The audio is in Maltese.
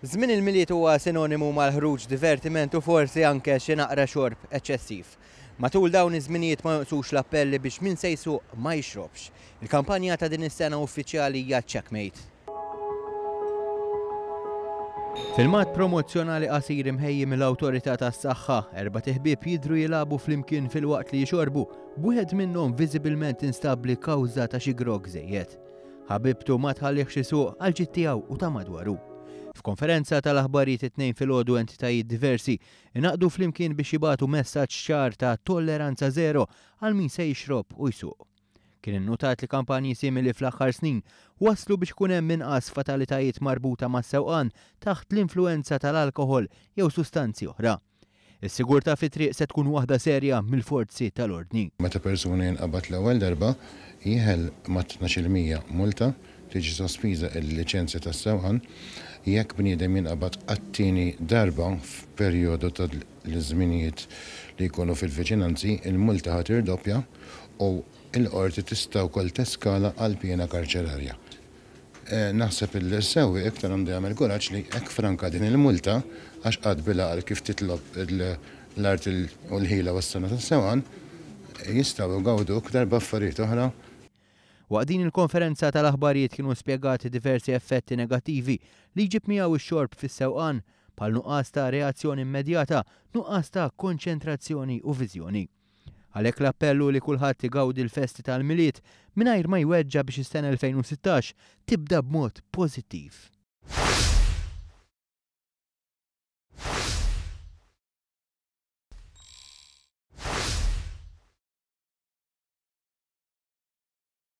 Żmien il-miliet huwa sinonimu mal-ħruġ divertiment u forsi anke xi naqra xorb eċċessiv. Matul dawn iż-żminijiet ma jonqsux l-appelli biex min se jsuq ma jixrobx. Il-kampanja ta' din is-sena uffiċjali hija checkmate. Filmat promozzjonali qasir imħejji mill-Awtorità tas-Saħħa, erba' ħbieb jidhru jilagħbu flimkien fil-waqt li jxorbu, b'wieħed minnhom viżibilment instabbli kawża ta' xi grog żejjed. Ħabibtu ma tħallihx isuq għal ġid tiegħu u ta' madwaru. F'konferenza tal-aħbarijiet it-tnejn filgħodu entitajiet diversi inaqdu flimkien biex jibagħtu messaġġ ċar ta' tolleranza żero għal min se jixrob u jsuq. Kien innutat li kampanji simili fl-aħħar snin waslu biex ikun hemm inqas fatalitajiet marbuta mas-sewqan taħt l-influenza tal-alkoħol jew sustanzi oħra. Is-sigurtà fit-triq se tkun waħda serja mill-forzi tal-ordni. Meta persuna jinqabad l-ewwel darba jieħel ma' 12% multa tiġi sospiża l-liċenzja tas-sewqan jekk bniedem jinqabad għat-tieni darba f'perjodu ta' l-żminijiet li jkunu fil-viċinanzi, il-multa ħadd irdoppja u l-qorti tista' wkoll teskala għal pjena karċerarja. Naħseb il-sewwi iktar għandu jagħmel kuraġġ li hekk franka din il-multa għax qatt bilgħaqal kif titlob l-art u l-ħila was-sena tas-sewqan jistgħu jgawdu iktar b'affarijiet oħra. Waqt din il-konferenza tal-aħbarijiet kienu spjegati diversi effetti negattivi li jġib miegħu x-xorb fis-sewqan bħal nuqqas ta' reazzjoni immedjata, nuqqas ta' konċentrazzjoni u viżjoni. Għalhekk l-appellu li kulħadd igawdi l-festi tal-miliet mingħajr ma jweġġa biex is-sena 2016 tibda b'mod pożittiv.